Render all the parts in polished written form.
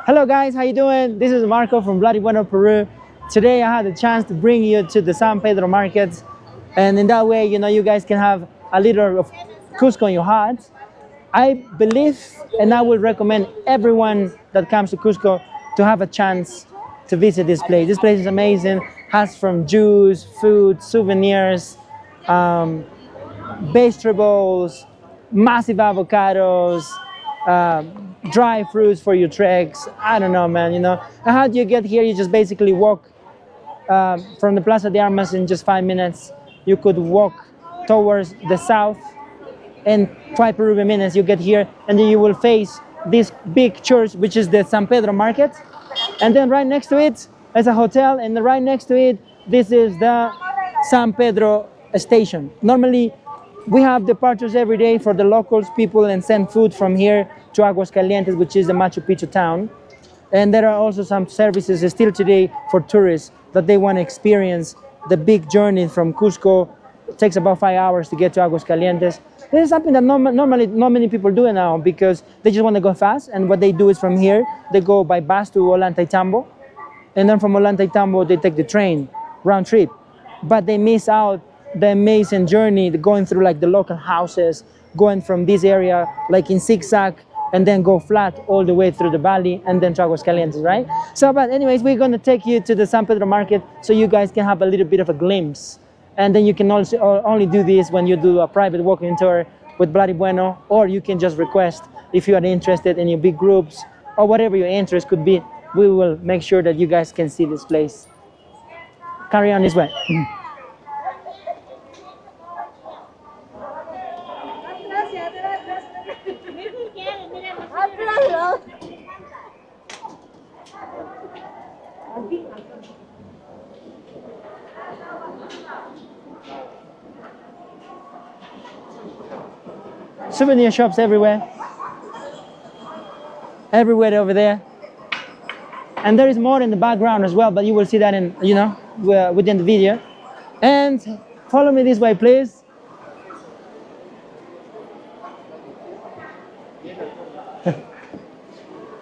Hello guys, how you doing? This is Marco from Bueno Peru. Today I had the chance to bring you to the San Pedro Market, and in that way, you guys can have a little of Cusco in your heart. I believe and I would recommend everyone that comes to Cusco to have a chance to visit this place. This place is amazing, has from juice, food, souvenirs, vegetables, massive avocados, dry fruits for your treks. I don't know, man, And how do you get here? You just basically walk from the Plaza de Armas in just 5 minutes. You could walk towards the south in 5 Peruvian minutes. You get here and then you will face this big church, which is the San Pedro Market. And then right next to it is a hotel, and right next to it, this is the San Pedro station. Normally, we have departures every day for the locals people and send food from here to Aguas, Calientes, which is the Machu Picchu town. And there are also some services still today for tourists that they want to experience the big journey from Cusco. It takes about 5 hours to get to Aguas Calientes. This is something that normally not many people do now because they just want to go fast. And what they do is from here, they go by bus to Ollantaytambo. And then from Ollantaytambo, they take the train, round trip. But they miss out the amazing journey going through like the local houses, going from this area like in zigzag and then go flat all the way through the valley and then to Aguas Calientes, right? So, but anyways, we're going to take you to the San Pedro Market so you guys can have a little bit of a glimpse. And then you can also only do this when you do a private walking tour with Bloody Bueno, or you can just request if you are interested in your big groups or whatever your interest could be. We will make sure that you guys can see this place. Carry on this way. Souvenir shops everywhere over there, and there is more in the background as well, but you will see that in within the video. And follow me this way, please.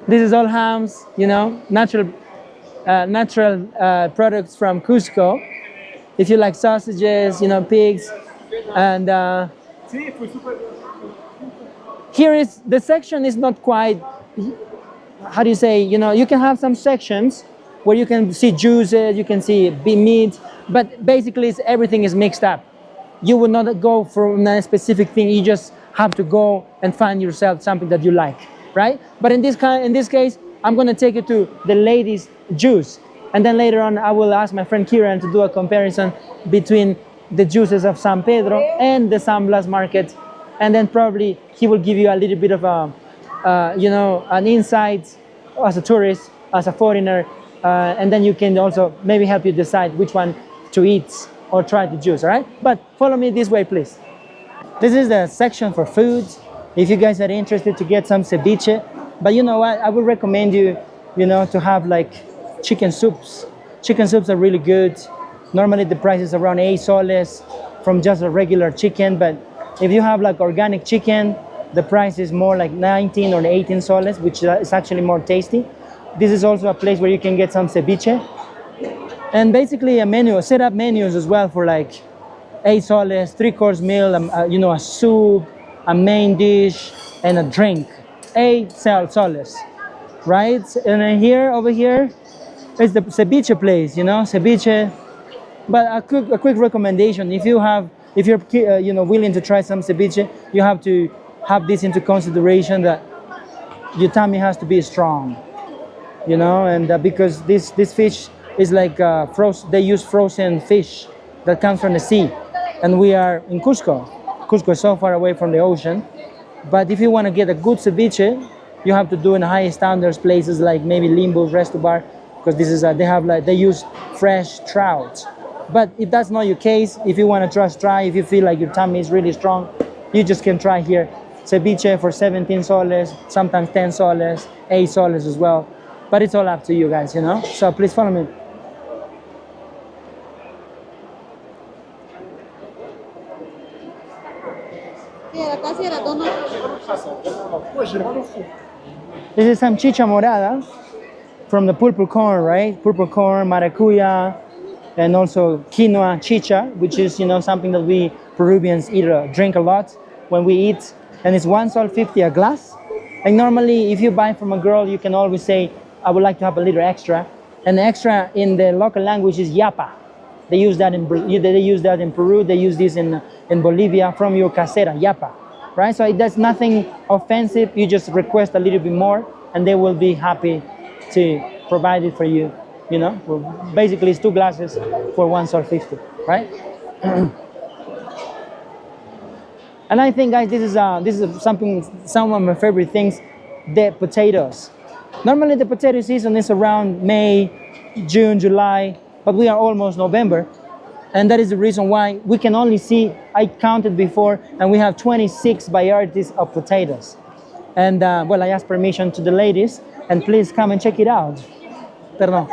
This is all hams, natural products from Cusco. If you like sausages, pigs, and here is the section is not quite, how do you say, you can have some sections where you can see juices, you can see meat, but basically everything is mixed up. You will not go for a specific thing, you just have to go and find yourself something that you like, right? But in this case, I'm going to take you to the ladies' juice. And then later on, I will ask my friend Kieran to do a comparison between the juices of San Pedro and the San Blas market. And then probably he will give you a little bit of an insight as a tourist, as a foreigner, and then you can also maybe help you decide which one to eat or try the juice, all right? But follow me this way, please. This is the section for food. If you guys are interested to get some ceviche, but you know what? I would recommend you, to have like chicken soups. Chicken soups are really good. Normally the price is around 8 soles from just a regular chicken, but if you have like organic chicken, the price is more like 19 or 18 soles, which is actually more tasty. This is also a place where you can get some ceviche. And basically a menu, set up menus as well for like 8 soles, 3-course meal, a soup, a main dish, and a drink. 8 soles, right? And then over here is the ceviche place, ceviche. But a quick recommendation, if you're willing to try some ceviche, you have to have this into consideration that your tummy has to be strong, and because this fish is like they use frozen fish that comes from the sea, and we are in Cusco. Cusco is so far away from the ocean, but if you want to get a good ceviche, you have to do in high standards places like maybe Limbo's Resto Bar, because they use fresh trout. But if that's not your case, if you want to try, if you feel like your tummy is really strong, you just can try here. Ceviche for 17 soles, sometimes 10 soles, 8 soles as well. But it's all up to you guys, So please follow me. This is some chicha morada. from the purple corn, right? Purple corn, maracuya, and also quinoa chicha, which is, you know, something that we Peruvians eat, drink a lot when we eat. And it's 1 sol 50 a glass. And normally, if you buy from a girl, you can always say, I would like to have a little extra. And the extra in the local language is yapa. They use that in Peru. They use this in Bolivia, from your casera, yapa, right? So that's nothing offensive. You just request a little bit more, and they will be happy to provide it for you. You know, well, basically it's 2 glasses for 1 sol 50, right? And I think, guys, this is some of my favorite things, the potatoes. Normally the potato season is around May, June, July, but we are almost November. And that is the reason why we can only see, I counted before, and we have 26 varieties of potatoes. And well, I asked permission to the ladies, and please come and check it out. Perdón.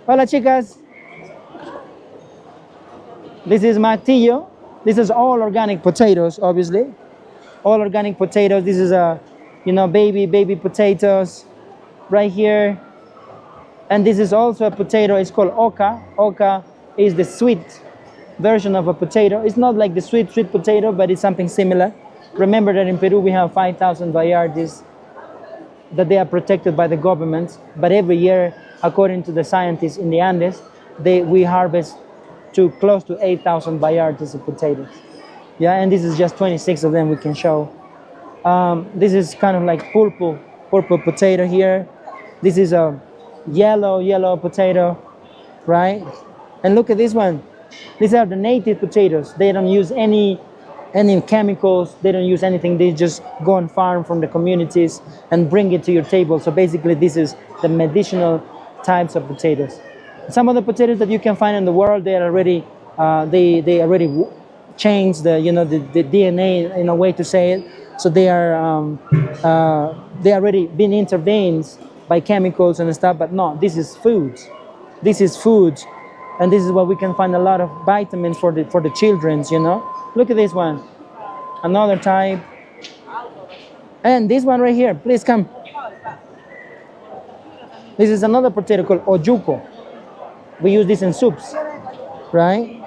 Hola, chicas. This is Martillo. This is all organic potatoes, obviously. All organic potatoes. This is you know, baby potatoes right here. And this is also a potato. It's called oca. Oca is the sweet version of a potato. It's not like the sweet potato, but it's something similar. Remember that in Peru we have 5,000 varieties that they are protected by the government. But every year, according to the scientists in the Andes, we harvest close to 8,000 varieties of potatoes. Yeah, and this is just 26 of them we can show. This is kind of like purple potato here. This is a yellow potato, right? And look at this one. These are the native potatoes. They don't use any chemicals. They don't use anything. They just go and farm from the communities and bring it to your table. So basically, this is the medicinal types of potatoes. Some of the potatoes that you can find in the world, they are already they already changed the DNA in a way to say it. So they already been intervened by chemicals and stuff. But no, this is food. This is food, and this is where we can find a lot of vitamins for the childrens. You know, look at this one, another type, and this one right here. Please come. This is another potato called oyuco. We use this in soups, right?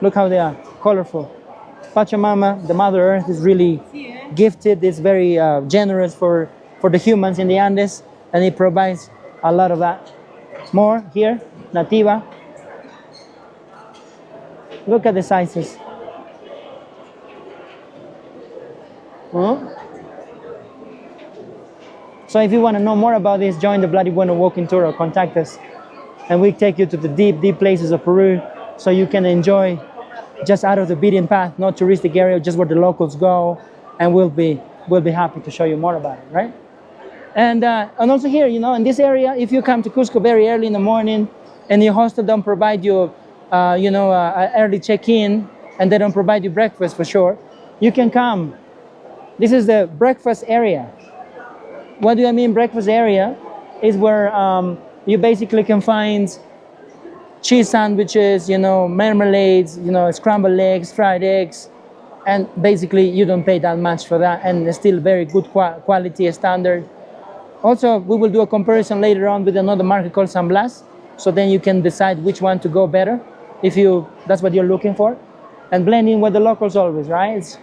Look how they are, colorful. Pachamama, the Mother Earth, is really gifted. It's very generous for the humans in the Andes, and it provides a lot of that. More here, Nativa. Look at the sizes. So if you want to know more about this, join the Bloody Bueno walking tour or contact us. And we take you to the deep places of Peru, so you can enjoy just out of the beaten path, not touristic area, just where the locals go, and we'll be happy to show you more about it, right? And also here, you know, in this area, if you come to Cusco very early in the morning, and your hostel don't provide you, early check-in, and they don't provide you breakfast for sure, you can come. This is the breakfast area. What do I mean breakfast area? Is where you basically can find cheese sandwiches, you know, marmalades, you know, scrambled eggs, fried eggs, and basically you don't pay that much for that, and it's still very good quality standard. Also, we will do a comparison later on with another market called San Blas, so then you can decide which one to go better, if that's what you're looking for, and blend in with the locals always, right?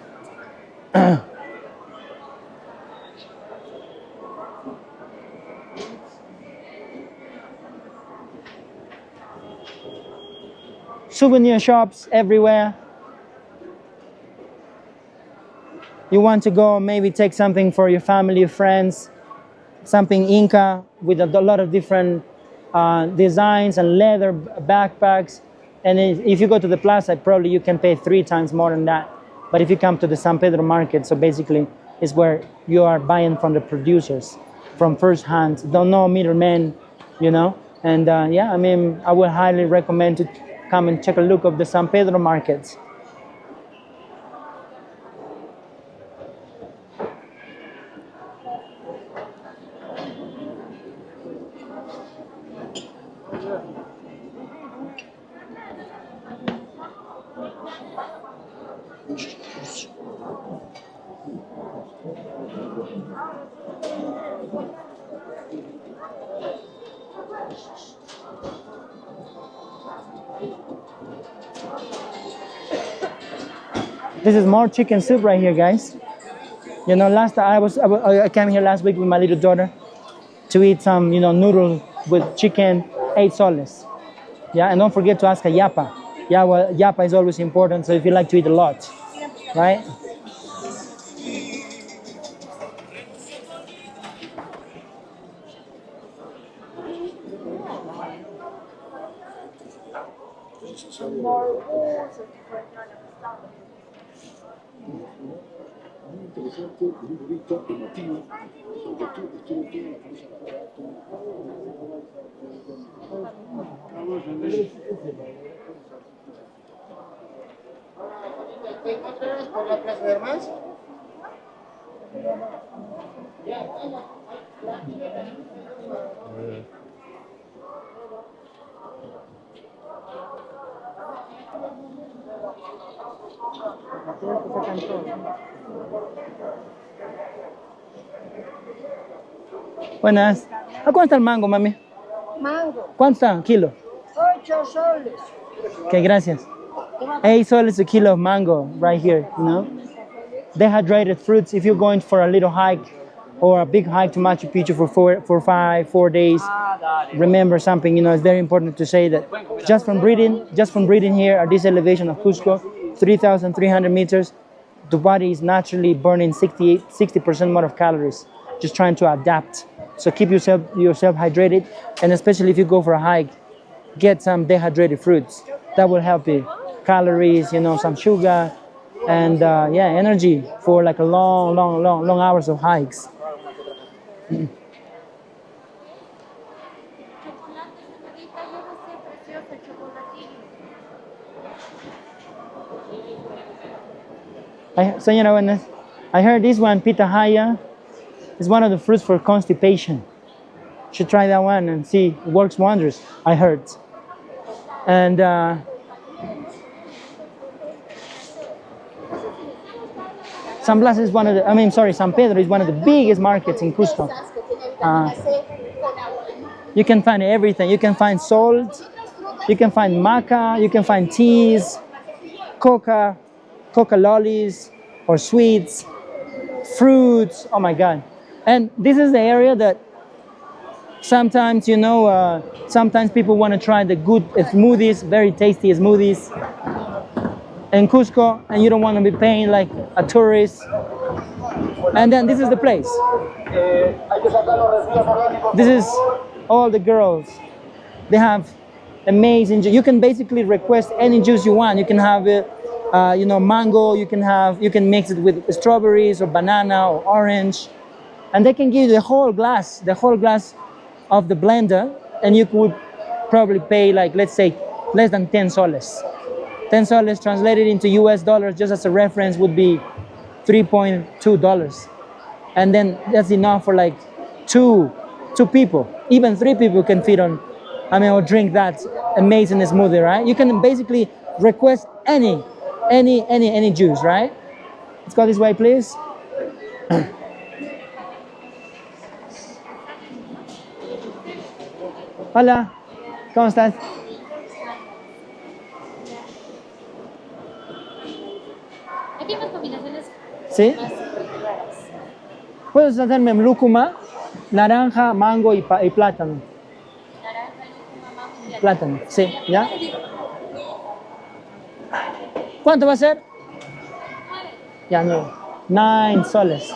Souvenir shops everywhere. You want to go, maybe take something for your family, friends, something Inca with a lot of different designs and leather backpacks. And if you go to the plaza, probably you can pay 3 times more than that. But if you come to the San Pedro Market, so basically it's where you are buying from the producers, from first hand, don't know middlemen, you know. And yeah, I mean, I would highly recommend to come and check a look of the San Pedro markets. This is more chicken soup right here, guys. You know, last time I came here last week with my little daughter to eat some, you know, noodle with chicken, 8 soles. Yeah, and don't forget to ask a yapa. Yeah, well, yapa is always important, so if you like to eat a lot, right? Buenas. ¿A cuánto está el mango, mami? Mango, ¿Cuánto está? ¿Kilo? 8 soles. Okay, gracias. 8 soles a kilo of mango right here, you know? Dehydrated fruits, if you're going for a little hike or a big hike to Machu Picchu for 4 days, remember something, you know, it's very important to say that just from breathing here at this elevation of Cusco, 3,300 meters, the body is naturally burning 60% more of calories, just trying to adapt. So keep yourself hydrated, and especially if you go for a hike, get some dehydrated fruits. That will help you. Calories, you know, some sugar, and yeah, energy for like a long hours of hikes. Señora, buenas. I heard this one, pitahaya, is one of the fruits for constipation. Should try that one and see, it works wonders, I heard. And San Blas is one of the, San Pedro is one of the biggest markets in Cusco. You can find everything. You can find salt, you can find maca, you can find teas, coca lollies or sweets, fruits, oh my God. And this is the area that sometimes, you know, sometimes people want to try the good smoothies, very tasty smoothies in Cusco, and you don't want to be paying like a tourist. And then this is the place. This is all the girls. They have amazing juice. You can basically request any juice you want. You can have you know, mango. You can mix it with strawberries or banana or orange, and they can give you the whole glass of the blender, and you could probably pay, like, let's say, less than 10 soles. 10 soles translated into US dollars, just as a reference, would be $3.2. And then that's enough for like two people. Even 3 people can feed on, or drink that amazing smoothie, right? You can basically request any juice, right? Let's go this way, please. Hola, ¿cómo estás? Aquí hay más combinaciones ¿Sí? más raras. Puedes hacerme lúcuma, naranja, mango y plátano. Naranja, lúcuma, mango y Plátano, sí, ¿ya? ¿Cuánto va a ser? Ya, 9 soles.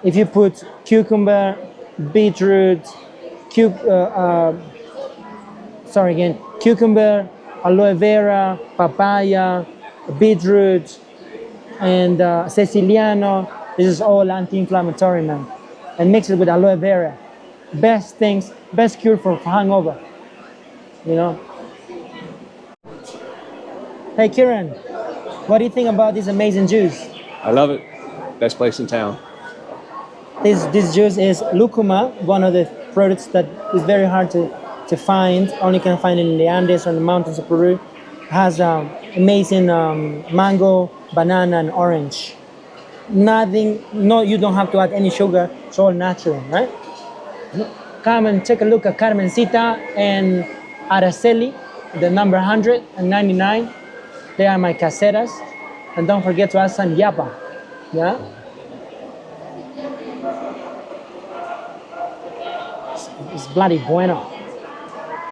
if you put cucumber, beetroot, cucumber, aloe vera, papaya, beetroot, and Siciliano. This is all anti-inflammatory, man. And mix it with aloe vera. Best things, best cure for hangover. You know. Hey, Kieran, what do you think about this amazing juice? I love it. Best place in town. This juice is lucuma, one of the products that is very hard to find. Only can find it in the Andes or in the mountains of Peru. Has amazing mango, banana, and orange. You don't have to add any sugar. It's all natural, right? Come and take a look at Carmencita and Araceli, the number 199. They are my caseras. And don't forget to add some yapa. Yeah? It's bloody bueno.